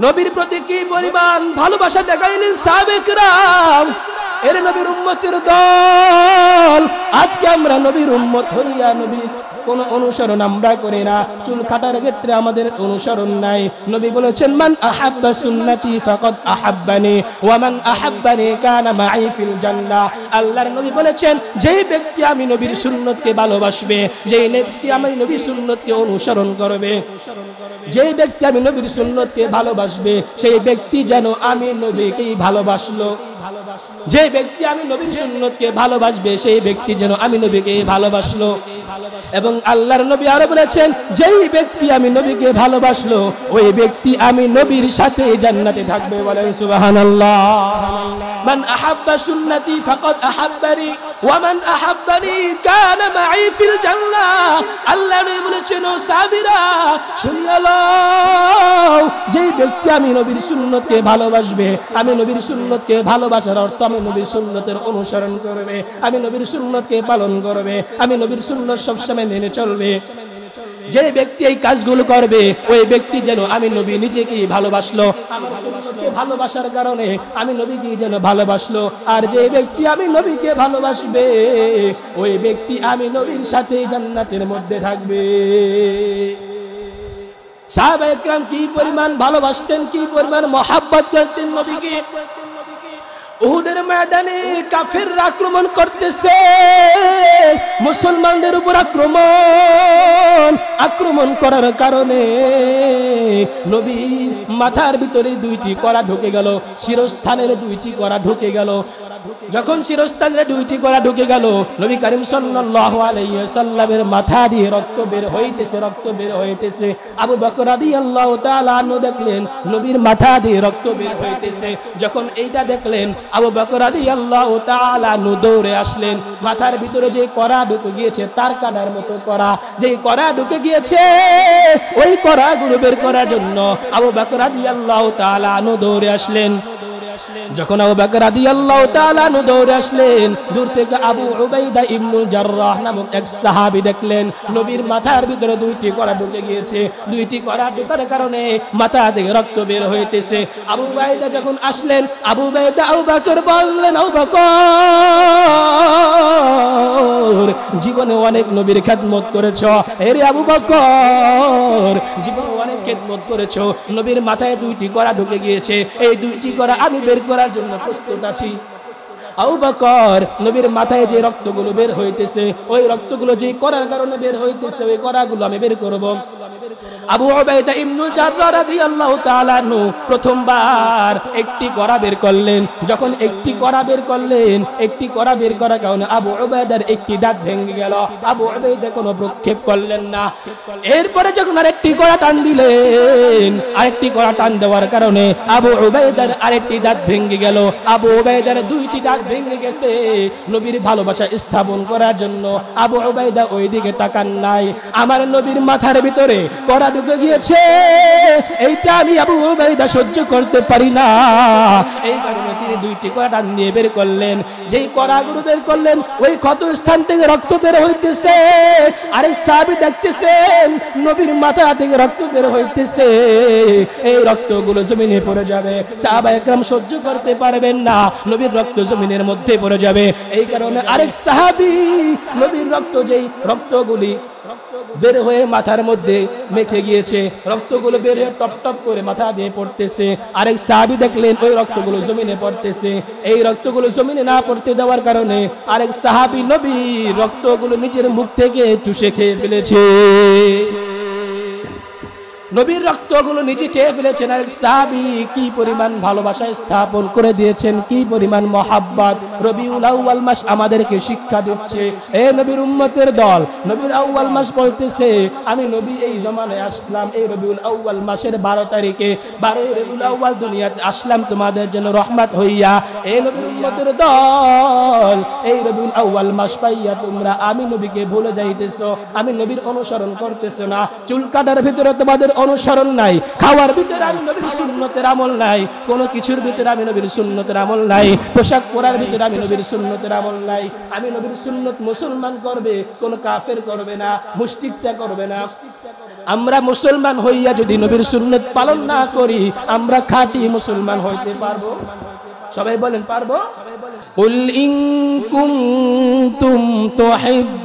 নবীর প্রতি কি পরিমাণ ভালোবাসা দেখাইলেন সাহাবায়ে কেরাম। এর নবীর উম্মতের দল, আজকে আমরা নবীর উম্মত হইয়া নবীর কোন অনুসরণ আমরা করি না। চুল কাটার ক্ষেত্রে আমাদের অনুসরণ নাই। নবী বলেছেন, মান আহাব্বা সুন্নতি ফাকাদ আহাব্বানি ওয়া মান আহাব্বানি কানা মাই ফিল জান্নাহ। আল্লাহর নবী বলেছেন, যেই ব্যক্তি আমি নবীর সুন্নতকে ভালোবাসবে, যেই ব্যক্তি আমি নবীর সুন্নতকে অনুসরণ করবে, যেই ব্যক্তি আমি নবীর সুন্নতকে ভালোবাসবে, সেই ব্যক্তি যেন আমি নবীকেই ভালোবাসলো। যে ব্যক্তি আমি নবীর সুন্নতকে ভালোবাসবে, সেই ব্যক্তি যেন আমি নবীকে ভালোবাসলো। এবং আল্লাহর নবী আরো বলেছেন, যেই ব্যক্তি আমি নবীকে ভালোবাসলো, ওই ব্যক্তি আমি নবীর সাথে জান্নাতে থাকবে। বলেন সুবহানাল্লাহ। মান আহাব্বা সুন্নতি ফাকাদ আহাব্বানি ওয়া মান আহাব্বানি কানা মাই ফিল জান্নাহ। আল্লাহর নবী বলেছেন, ও সাহাবীরা শুনে নাও, যেই ব্যক্তি আমি নবীর সুন্নতকে ভালোবাসবে, আমি নবীর সুন্নতকে ভালোবাসার অর্থ আমি নবীর সুন্নতের অনুসরণ করবে, আমি নবীর সুন্নতকে পালন করবে, আমি নবীর সুন্নত সবসময় মেনে চলবে। যে ব্যক্তি এই কাজগুলো করবে, ওই ব্যক্তি যেন আমি নবী নিজেকেই ভালোবাসলো, আমার সুন্নতকে ভালোবাসার কারণে আমি নবীকে যেন ভালোবাসলো। আর যে ব্যক্তি আমি নবীকে ভালোবাসবে, ওই ব্যক্তি আমি নবীর সাথে জান্নাতের মধ্যে থাকবে। সাহাবায়ে কেরাম কি পরিমাণ ভালোবাসতেন, কি পরিমাণ মহব্বত করতেন নবীকে। উহুদের ময়দানে কাফেররা আক্রমণ করতেছে, মুসলমানদের উপর আক্রমণ করার কারণে নবীর মাথার ভিতরে দুইটি কড়া ঢুকে গেল, শিরস্থানের দুইটি কড়া ঢুকে গেল। যখন শিরস্থানের দুইটি কড়া ঢুকে গেল, নবী করিম সাল্লাল্লাহু আলাইহি ওয়াসাল্লামের মাথা দিয়ে রক্ত বের হইতেছে। আবু বকর রাদিয়াল্লাহু তাআলা আনহু দেখলেন নবীর মাথা দিয়ে রক্ত বের হইতেছে। যখন এইটা দেখলেন, আবু বকর রাদিয়াল্লাহু তাআলা আনহু দৌড়ে আসলেন। মাথার ভিতরে যে কড়া ঢুকে গিয়েছে, তার কাটার মতো কড়া, যেই কড়া ঢুকে গিয়েছে, ওই কড়াগুলো বের করার জন্য আবু বকর রাদিয়াল্লাহু তাআলা আনহু দৌড়ে আসলেন। যখন আবু বকর রাদিয়াল্লাহু তাআলা আনহু দৌড়ে আসলেন, দূর থেকে আবু উবাইদা ইবনুল জাররাহ নামক এক সাহাবী দেখলেন নবীর মাথার ভিতরে দুইটি কড়া ঢুকে গিয়েছে। দুইটি কড়া ঢোকার কারণে মাথা থেকে রক্ত বের হইতেছে। আবু উবাইদা যখন আসলেন, আবু উবাইদা আবু বকর বললেন, আবু বকর, জীবনে অনেক নবীর খেদমত করেছো। এরে আবু বকর, জীবনে অনেক খেদমত করেছো, নবীর মাথায় দুইটি কড়া ঢুকে গিয়েছে, এই দুইটি কড়া আমি বের করার জন্য প্রস্তুত আছি। আবু বকর, নবীর মাথায় যে রক্তগুলো বের হইতেছে, ওই রক্তগুলো যে করার কারণে বের হইতেছে, ওই করাগুলো আমি বের করব। আবু উবাইদা ইবনুল জাররাহ রাদিয়াল্লাহু তাআলা আনহু প্রথমবার একটি কড়া বের করলেন। যখন একটি কড়া বের করলেন, একটি কড়া বের করার কারণে আবু উবাইদার একটি দাঁত ভেঙে গেল। আবু উবাইদা কোনো প্রক্ষেপ করলেন না। এরপরে যখন আরেকটি কড়া টান দিলেন, আরেকটি কড়া টান দেওয়ার কারণে আবু উবাইদার আরেকটি দাঁত ভেঙে গেল। আবু উবাইদার দুইটি দাঁত ভেঙে গেছে। নবীর ভালোবাসা স্থাপন করার জন্য আবু উবাইদা ওই দিকে তাকান নাই। আমার নবীর মাথার ভিতরে কড়া ঢুকে গিয়েছে, এইটা আমি আবু উবাইদা সহ্য করতে পারি না। এই কারণে তিনি দুইটি কড়া টান দিয়ে বের করলেন। যেই কড়াগুলো বের করলেন, ওই ক্ষত স্থান থেকে রক্ত বের হইতেছে। আরেক সাহাবী দেখতেছেন নবীর মাথা থেকে রক্ত বের হইতেছে, এই রক্তগুলো জমিনে পড়ে যাবে। সাহাবায়ে কেরাম সহ্য করতে পারবেন না, নবীর রক্ত জমিনের মধ্যে পড়ে যাবে। এই কারণে আরেক সাহাবী নবীর রক্ত, যেই রক্তগুলি বের হয়ে মাথার মধ্যে মেখে গিয়েছে, রক্তগুলো বের হয়ে টপ টপ করে মাথা দিয়ে পড়তেছে, আরেক সাহাবী দেখলেন ওই রক্তগুলো জমিনে পড়তেছে। এই রক্তগুলো জমিনে না পড়তে দেওয়ার কারণে আরেক সাহাবী নবীর রক্তগুলো নিজের মুখ থেকে চুষে খেয়ে ফেলেছে। নবীর রক্তগুলো নিজে খেয়ে ফেলেছেন। আর সাহাবী কি পরিমাণ ভালোবাসা স্থাপন করে দিয়েছেন, কি পরিমাণ মহাব্বত। রবিউল আউয়াল মাস আমাদেরকে শিক্ষা দিচ্ছে। এ নবীর উম্মতের দল, নবীর আউয়াল মাস বলতেছে, আমি নবী এই জমানায় আসলাম এই রবিউল আউয়াল মাসের 12 তারিখে, 12 রবিউল আউয়াল দুনিয়াতে আসলাম তোমাদের জন্য রহমত হইয়া। এই নবীর উম্মতের দল, এই রবিউল আউয়াল মাস পাইয়া তোমরা আমি নবীকে ভুলে যাইতেছো, আমি নবীর অনুসরণ করতেছো না। চুল কাটার ভিতরে তোমাদের অনুসরণ নাই, খাওয়ার ভিতরে আমি নবীর সুন্নতের আমল নাই, কোনো কিছুর ভিতরে আমি নবীর সুন্নতের আমল নাই, পোশাক পরার ভিতরে আমি নবীর সুন্নতের আমল নাই। আমি নবীর সুন্নত মুসলমান করবে, কোন কাফের করবে না, মুশরিকটা করবে না। আমরা মুসলমান হইয়া যদি নবীর সুন্নত পালন না করি, আমরা খাঁটি মুসলমান হইতে পারবো? সবাই বলেন পারবো? কুল ইন কুনতুম তুহিব্বুনাল্লাহ,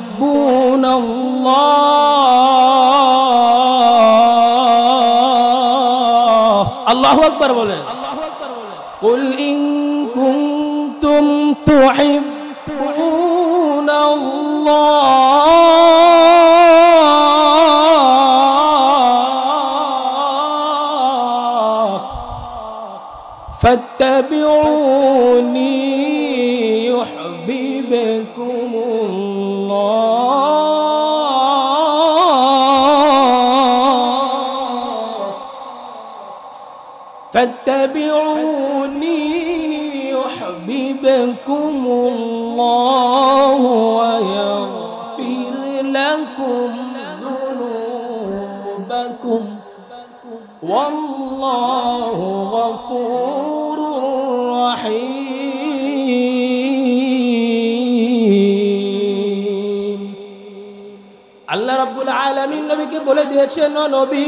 আল্লাহু আকবার বলেন। কুল ইন কুনতুম তুহিব্বুনাল্লাহ ফাত্তাবিউনি فاتبعوني يحببكم الله ويغفر لكم ذنوبكم والله غفور رحيم। আল্লাহ রাব্বুল আলামিন নবীকে বলে দিয়েছেন, ও নবী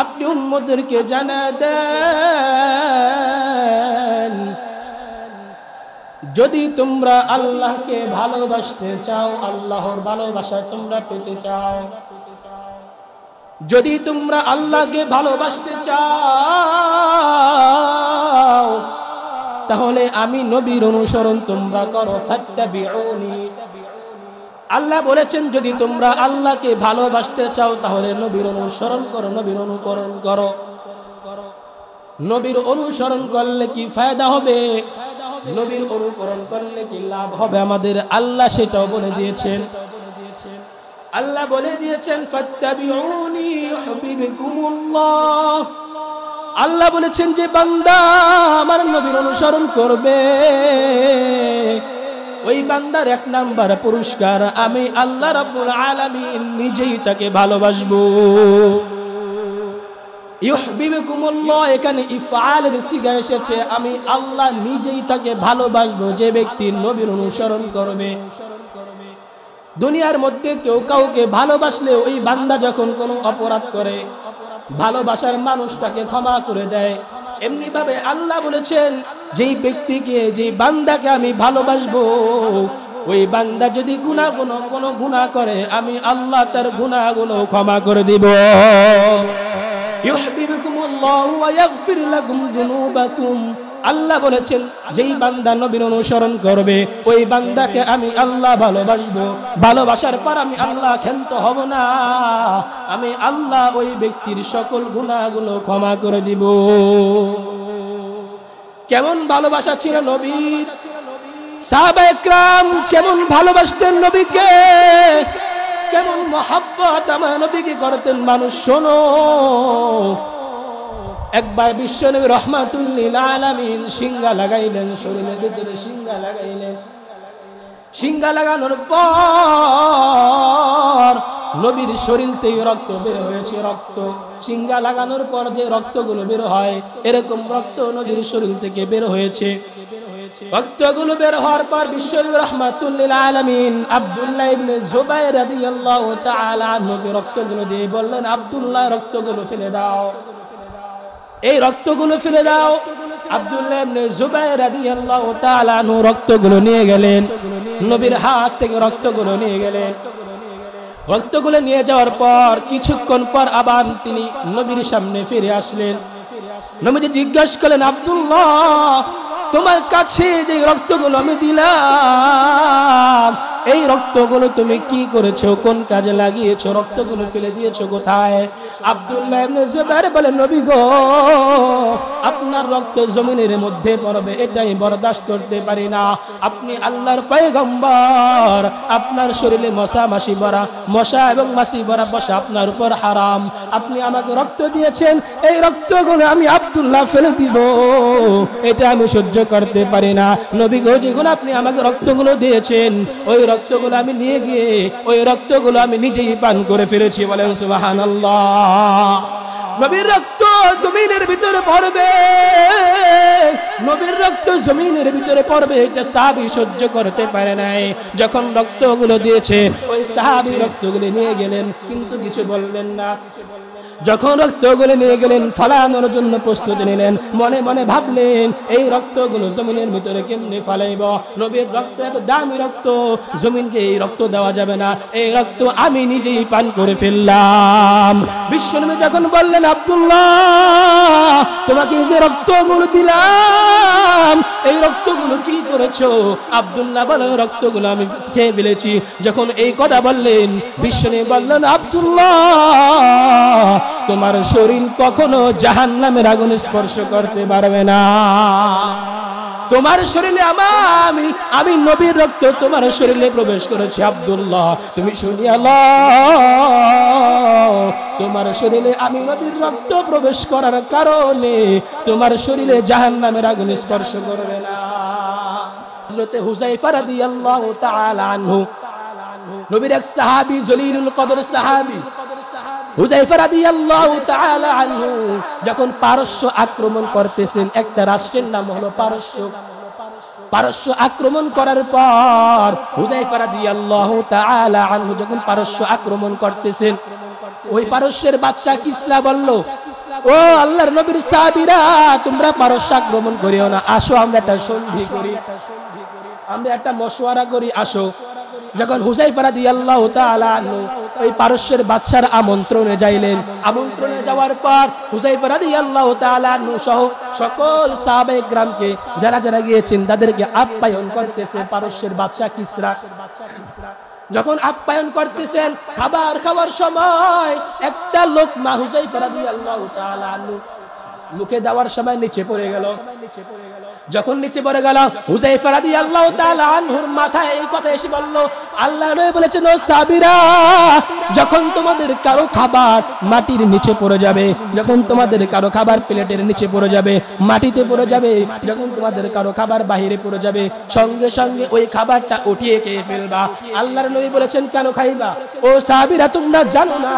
আপনি উম্মতদেরকে জানা দেন, যদি তোমরা আল্লাহকে ভালোবাসতে চাও, আল্লাহর ভালোবাসা তোমরা পেতে চাও, যদি তোমরা আল্লাহকে ভালোবাসতে চাও, তাহলে আমি নবীর অনুসরণ তোমরা করো। ফাত্তাবিউনি, আল্লাহ বলেছেন যদি তোমরা আল্লাহকে ভালোবাসতে চাও তাহলে নবীর অনুসরণ করো, নবীর অনুকরণ করো। নবীর অনুসরণ করলে কি ফায়দা হবে, নবীর অনুকরণ করলে কি লাভ হবে আমাদের, আল্লাহ সেটাও বলে দিয়েছেন। আল্লাহ বলে দিয়েছেন ফাত্তাবিউনি ইউহিব্বুকুমুল্লাহ। আল্লাহ বলেছেন যে বান্দা আমার নবীর অনুসরণ করবে, ওই বান্দার এক নাম্বার পুরস্কার আমি আল্লাহ রাব্বুল আলামিন নিজেই তাকে ভালোবাসবো। ইউহিব্বুকুমুল্লাহ এখানে ইফআলের সিগা এসেছে, আমি আল্লাহ নিজেই তাকে ভালোবাসবো যে ব্যক্তি নবীর অনুসরণ করবে। দুনিয়ার মধ্যে কেউ কাউকে ভালোবাসলে ওই বান্দা যখন কোনো অপরাধ করে ভালোবাসার মানুষ তাকে ক্ষমা করে দেয়। এমনি ভাবে আল্লাহ বলেছেন যেই ব্যক্তিকে, যেই বান্দাকে আমি ভালোবাসবো, ওই বান্দা যদি কোনো গুনাহ করে আমি আল্লাহ তার গুনাহগুলো ক্ষমা করে দিব। ইউহিব্বুকুমুল্লাহু ওয়া ইয়াগফির লাকুম যুনুবাকুম। আল্লাহ বলেছেন যেই বান্দা নবীর অনুসরণ করবে ওই বান্দাকে আমি আল্লাহ ভালোবাসবো। ভালোবাসার পর আমি আল্লাহ ক্ষান্ত হব না, আমি আল্লাহ ওই ব্যক্তির সকল গুনাহগুলো ক্ষমা করে দিব। কেমন ভালোবাসা ছিল নবীর, সাহাবায়ে কেরাম কেমন ভালোবাসতেন নবীকে, কেমন মহব্বত আমার নবীকে করতেন। মানুষ শোনো, একবার বিশ্বনবী রাহমাতুল লিল আলামিন সিংহা লাগাইলেন, শরীরের ভিতরে সিংহা লাগাইলেন। সিংহা লাগানোর পর নবীর শরীর থেকে রক্ত বের হয়েছে। রক্ত সিংহা লাগানোর পর যে রক্তগুলো বের হয় এরকম রক্ত নবীর শরীর থেকে বের হয়েছে। রক্তগুলো বের হওয়ার পর বিশ্বনবী রাহমাতুল লিল আলামিন আব্দুল্লাহ ইবনে জুবাইর রাদিয়াল্লাহু তাআলা আনহুকে রক্তগুলো দিয়ে বললেন, আব্দুল্লাহ রক্তগুলো ফেলে দাও, এই রক্তগুলো ফেলে দাও। আব্দুল্লাহ ইবনে জুবাইর রাদিয়াল্লাহু তাআলা আনহু রক্তগুলো নিয়ে গেলেন, নবীর হাত থেকে রক্তগুলো নিয়ে গেলেন। রক্তগুলো নিয়ে যাওয়ার পর কিছুক্ষণ পর আবার তিনি নবীর সামনে ফিরে আসলেন। নবীজি জিজ্ঞাসা করলেন, আব্দুল্লাহ তোমার কাছে যে রক্তগুলো আমি দিলাম এই রক্তগুলো তুমি কি করেছো, কোন কাজে লাগিয়েছো, রক্তগুলো ফেলে দিয়েছো কোথায়? আব্দুল্লাহ ইবনে জুবাইর বলেন, নবী গো আপনার রক্ত জমিনের মধ্যে পড়বে এটাই বরদাস্ত করতে পারি না। আপনি আল্লাহর পয়গম্বর, আপনার শরীরে মশা মাছি ভরা, মশা এবং মাছি ভরা বসা আপনার উপর হারাম। আপনি আমাকে রক্ত দিয়েছেন, এই রক্তগুলো আমি আব্দুল্লাহ ফেলে দিব, এটা আমি সহ্য করতে পারি না। নবী গো যখন আপনি আমাকে রক্তগুলো দিয়েছেন ওই রক্তগুলো আমি নিয়ে গিয়ে ওই রক্তগুলো আমি নিজেই পান করে ফেলেছি। বলেন সুবহানাল্লাহ। নবীর রক্ত জমিনের ভিতরে পড়বে, নবীর রক্ত জমিনের ভিতরে পড়বে, এটা সাহাবী সহ্য করতে পারে নাই। যখন রক্তগুলো দিয়েছে ওই সাহাবী রক্তগুলো নিয়ে গেলেন, কিন্তু কিছু বললেন না। যখন রক্তগুলো নিয়ে গেলেন, ফালানোর জন্য প্রস্তুতি নিলেন, মনে মনে ভাবলেন এই রক্তগুলো জমিনের ভিতরে কেমনে ফালাইব। নবীর রক্ত এত দামি রক্ত, জমিনকে এই রক্ত দেওয়া যাবে না, এই রক্ত আমি নিজেই পান করে ফেললাম। বিশ্বনবী যখন বললেন, আব্দুল্লাহ তোমাকে এই যে রক্তগুলো দিলাম, এই রক্তগুলো কি করেছো? আব্দুল্লাহ বলে, রক্তগুলো আমি খেয়ে ফেলেছি। যখন এই কথা বললেন, বিশ্বনবী বললেন, আব্দুল্লাহ তোমার শরীর কখনো জাহান্নামের আগুন স্পর্শ করতে পারবে না। তোমার শরীরে আমি নবীর রক্ত তোমার শরীরে প্রবেশ করেছে। আব্দুল্লাহ তুমি শুনিয়া লও, তোমার শরীরে আমি নবীর রক্ত প্রবেশ করার কারণে তোমার শরীরে জাহান্নামের আগুন স্পর্শ করবে না। হযরতে হুযায়ফা রাদিয়াল্লাহু তাআলা আনহু, নবীর এক সাহাবী, জলিলুল কদর সাহাবী হুযায়ফা রাদিয়াল্লাহু তাআলা আনহু যখন পারস্য আক্রমণ করতেছেন, একটা রাষ্ট্রের নাম হলো পারস্য। পারস্য আক্রমণ করার পর হুযায়ফা রাদিয়াল্লাহু তাআলা আনহু যখন পারস্য আক্রমণ করতেছেন, ওই পারস্যের বাদশা কিসরা বলল, ও আল্লাহর নবীর সাহাবীরা তোমরা পারস্য আক্রমণ করিও না, আসো আমরা একটা সন্ধি করি, আমরা একটা মশওয়ারা করি, আসো। যখন হুযায়ফা রাদিয়াল্লাহু তাআলা আনহু ওই পারস্যের বাদশার আমন্ত্রণে যাইলেন, আমন্ত্রণে যাওয়ার পর হুযায়ফা রাদিয়াল্লাহু তাআলা আনহু সহ সকল সাহাবায়ে কেরামকে যারা যারা গিয়েছেন তাদেরকে আপ্যায়ন করতেছে পারস্যের বাদশা কিসরা। যখন আপ্যায়ন করতেছেন, খাবার খাওয়ার সময় একটা লোকমা হুযায়ফা রাদিয়াল্লাহু তাআলা আনহু মুখে দেওয়ার সময় নিচে পড়ে গেল। যখন নিচে পড়ে গেল, হুযায়ফা রাদিয়াল্লাহু তাআলা আনহুর মাথায় এই কথা এসে বলল, আল্লাহর নবী বলেছেন, ও সাহাবীরা যখন তোমাদের কারো খাবার মাটির নিচে পড়ে যাবে, যখন তোমাদের কারো খাবার প্লেটের নিচে পড়ে যাবে, মাটিতে পড়ে যাবে, যখন তোমাদের কারো খাবার বাহিরে পড়ে যাবে, সঙ্গে সঙ্গে ওই খাবারটা উঠিয়ে খেয়ে ফেলবা। আল্লাহর নবী বলেছেন, কেন খাইবা? ও সাহাবীরা তোমরা জানো না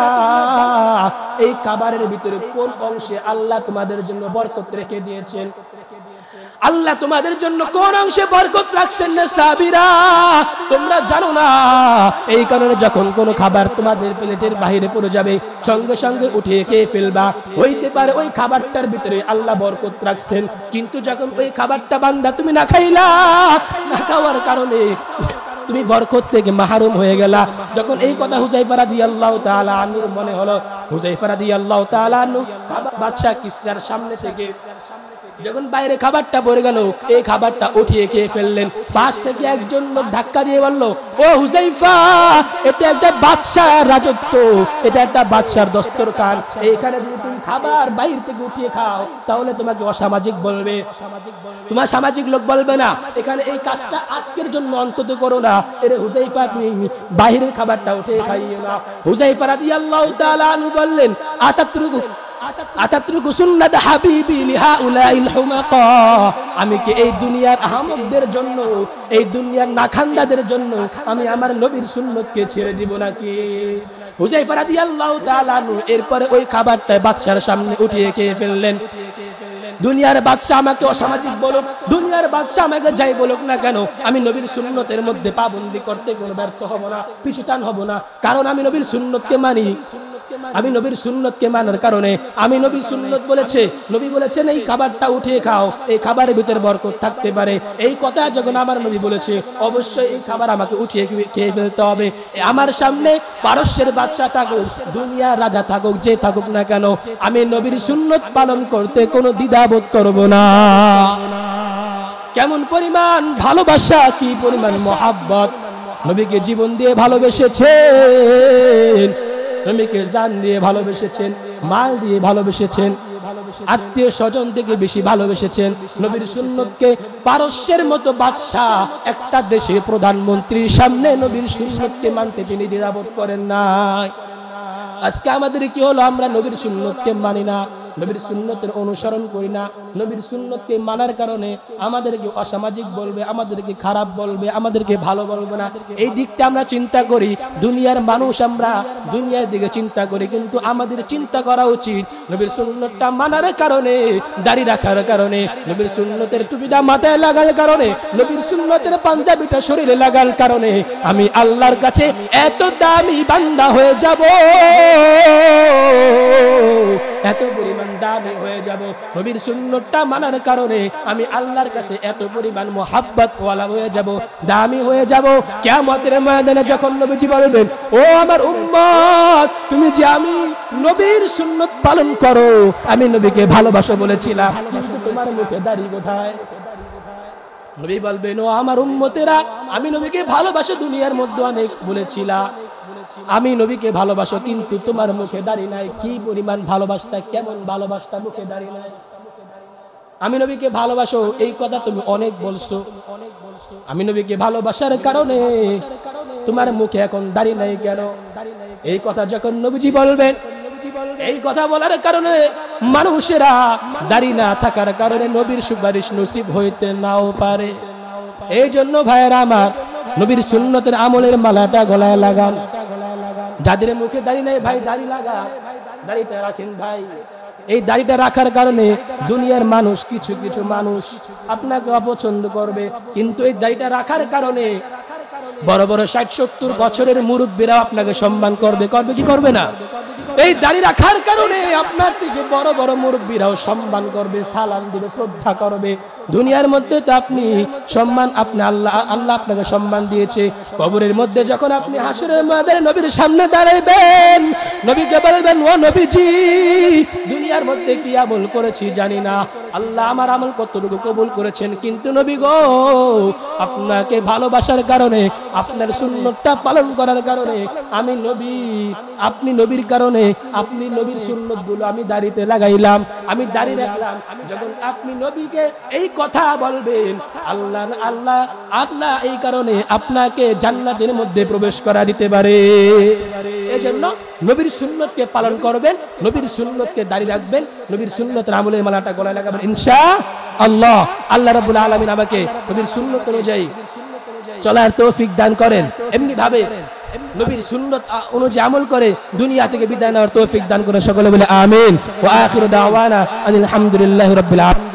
এই খাবারের ভিতরে কোন অংশে আল্লাহ তোমাদের জন্য বরকত রেখে দিয়েছেন? আল্লাহ তোমাদের জন্য কোন অংশে বরকত রাখছেন না সাহাবীরা তোমরা জানো না। এই কারণে যখন কোনো খাবার তোমাদের প্লেটের বাইরে পড়ে যাবে, সঙ্গে সঙ্গে উঠিয়ে খেয়ে ফেলবা। হইতে পারে ওই খাবারটার ভিতরে আল্লাহ বরকত রাখছেন, কিন্তু যখন ওই খাবারটা বান্দা তুমি না খাইলা, না খাওয়ার কারণে তুমি বরকত থেকে মাহরুম হয়ে গেলা। যখন এই কথা হুযায়ফা রাদিয়াল্লাহু তাআলা আনহুর মনে হলো, হুযায়ফা রাদিয়াল্লাহু তাআলা আনহু বাদশা কিসরার সামনে থেকে যখন বাইরে খাবারটা পড়ে গেল, এই খাবারটা উঠিয়ে খেয়ে ফেললেন। পাশ থেকে একজন লোক ধাক্কা দিয়ে বলল, ও হুযায়ফা এটা একটা বাদশার রাজত্ব, এটা একটা বাদশার দস্তরখান, এইখানে যদি তুমি খাবার বাইরে থেকে উঠিয়ে খাও তাহলে তোমাকে অসামাজিক বলবে, তোমার সামাজিক লোক বলবে না। এখানে এই কাজটা আজকের জন্য অন্তত করো না। এর হুযায়ফা তুমি বাইরের খাবারটা উঠিয়ে খাইও না। হুযায়ফা রাদিয়াল্লাহু তাআলা আনহু বললেন, আতাতরুকু সুন্নাত হাবিবি লিহাউলাইল হুমাকা, আমি কি এই দুনিয়ার আহমকদের জন্য, এই দুনিয়ার নাখান্দাদের জন্য আমি আমার নবীর সুন্নতকে ছেড়ে দিব নাকি? হুযায়ফা রাদিয়াল্লাহু তাআলা আনহু এরপরে ওই খাবারটা বাদশার সামনে উঠিয়ে খেয়ে ফেললেন। দুনিয়ার বাদশা আমাকে অসামাজিক বলুক, দুনিয়ার বাদশা আমাকে যাই বলুক না কেন, আমি নবীর সুন্নতের মধ্যে পাবন্দি করতে কোনো ব্যর্থ হব না, পিছুটান হব না। কারণ আমি নবীর সুন্নতকে মানি। আমি নবীর সুন্নতকে মানার কারণে আমি নবীর সুন্নত বলেছে, নবী বলেছেন এই খাবারটা উঠিয়ে খাও, এই খাবারের ভিতরে বরকত থাকতে পারে। এই কথা যখন আমার নবী বলেছে, অবশ্যই এই খাবার আমাকে উঠিয়ে খেয়ে ফেলতে হবে। আমার সামনে পারস্যের বাদশা থাকুক, দুনিয়ার রাজা থাকুক, যে থাকুক না কেন, আমি নবীর সুন্নত পালন করতে কোনো দ্বিধাবোধ করব না। কেমন পরিমাণ ভালোবাসা, কি পরিমাণ মহাব্বত! নবীকে জীবন দিয়ে ভালোবেসেছেন, নবীকে জান দিয়ে ভালোবেসেছেন, মাল দিয়ে ভালোবেসেছেন, আত্মীয় স্বজন থেকে বেশি ভালোবেসেছেন। নবীর সুন্নতকে পারস্যের মতো বাদশা একটা দেশের প্রধানমন্ত্রীর সামনে নবীর সুন্নতকে মানতে তিনি দ্বিধাবোধ করেন না। আজকে আমাদের কি হলো, আমরা নবীর সুন্নতকে মানি না। নবীর সুন্নতের অনুসরণ করি না, নবীর সুন্নতকে মানার কারণে আমাদেরকে অসামাজিক বলবে, আমাদেরকে খারাপ বলবে, আমাদেরকে ভালো বলবে না, এই দিকটা আমরা চিন্তা করি। দুনিয়ার মানুষ, আমরা দুনিয়ার দিকে চিন্তা করি, কিন্তু আমাদের চিন্তা করা উচিত নবীর সুন্নতটা মানার কারণে, দাড়ি রাখার কারণে, নবীর সুন্নতের টুপিটা মাথায় লাগার কারণে, নবীর সুন্নতের পাঞ্জাবিটা শরীরে লাগার কারণে আমি আল্লাহর কাছে এত দামি বান্দা হয়ে যাব, এত পরিমাণ দামি হয়ে যাব। নবীর সুন্নতটা মানার কারণে আমি আল্লাহর কাছে এত পরিমাণ মোহাব্বত ওয়ালা হয়ে যাব, দামি হয়ে যাব। কিয়ামতের ময়দানে যখন নবীজি বলবেন, ও আমার উম্মত, তুমি যে আমি নবীর সুন্নত পালন করো, আমি নবীকে ভালোবাসো বলেছিলাম, কিন্তু তোমার মুখে দাড়ি কোথায়? নবী বলবেন, ও আমার উম্মতেরা, আমি নবীকে ভালোবাসো দুনিয়ার মধ্যে অনেক বলেছিলাম, আমি নবীকে ভালোবাসো, কিন্তু তোমার মুখে দাড়ি নাই। কি পরিমাণ ভালোবাসতা, কেমন ভালোবাসতা, মুখে দাড়ি নাই। আমি নবীকে ভালোবাসো এই কথা তুমি অনেক বলছো, আমি নবীকে ভালোবাসার কারণে তোমার মুখে এখন দাড়ি নাই কেন? এই কথা যখন নবীজি বলবেন, এই কথা বলার কারণে মানুষেরা দাড়ি না থাকার কারণে নবীর সুপারিশ নসিব হইতে নাও পারে। এই জন্য ভাইয়েরা আমার, নবীর সুন্নতের আমলের মালাটা গলায় লাগান। যাদের মুখে দাড়ি নাই ভাই, দাড়ি লাগা, দাড়িটা রাখেন ভাই। এই দাড়িটা রাখার কারণে দুনিয়ার মানুষ, কিছু কিছু মানুষ আপনাকে অপছন্দ করবে, কিন্তু এই দাড়িটা রাখার কারণে বড় বড় 60-70 বছরের মুরব্বীরা আপনাকে সম্মান করবে, করবে কি করবে না? এই দাড়ি রাখার কারণে আপনার থেকে বড় বড় মুরব্বীরাও সম্মান করবে, সালাম দিবে, শ্রদ্ধা করবে। দুনিয়ার মধ্যে তো আপনি সম্মান, আপনি আল্লাহ আপনাকে সম্মান দিয়েছে। কবরের মধ্যে যখন আপনি হাসরের ময়দানে নবীর সামনে দাঁড়াইবেন, নবীকে বলবেন, ও নবীজি, দুনিয়ার মধ্যে কি আমল করেছি জানি না, আল্লাহ আমার আমল কতটুকু কবুল করেছেন, কিন্তু নবী গো, আপনাকে ভালোবাসার কারণে, আপনার সুন্নতটা পালন করার কারণে আমি নবী, আপনি নবীর কারণে, আপনি নবীর সুন্নতগুলো আমি দাড়িতে লাগাইলাম, আমি দাড়ি রাখলাম। যখন আপনি নবীকে এই কথা বলবেন, আল্লাহ আল্লাহ আল্লাহ এই কারণে আপনাকে জান্নাতের মধ্যে প্রবেশ করা দিতে পারে। এজন্য নবীর সুন্নতকে পালন করবেন, নবীর সুন্নতকে দাড়ি রাখবেন, নবীর সুন্নতের আমলের মালাটা গলায় লাগাবেন ইনশাআল্লাহ। আল্লাহ রাব্বুল আলামিন আমাকে নবীর সুন্নত অনুযায়ী চলার তৌফিক দান করেন। এমনি ভাবে নবীর সুন্নত অনুযায়ী আমল করে দুনিয়া থেকে বিদায় নেওয়ার তৌফিক দান করেন। সকলে বলে আমিন। ওয়া আখিরু দাওয়ানা আলহামদুলিল্লাহি রাব্বিল আলামিন।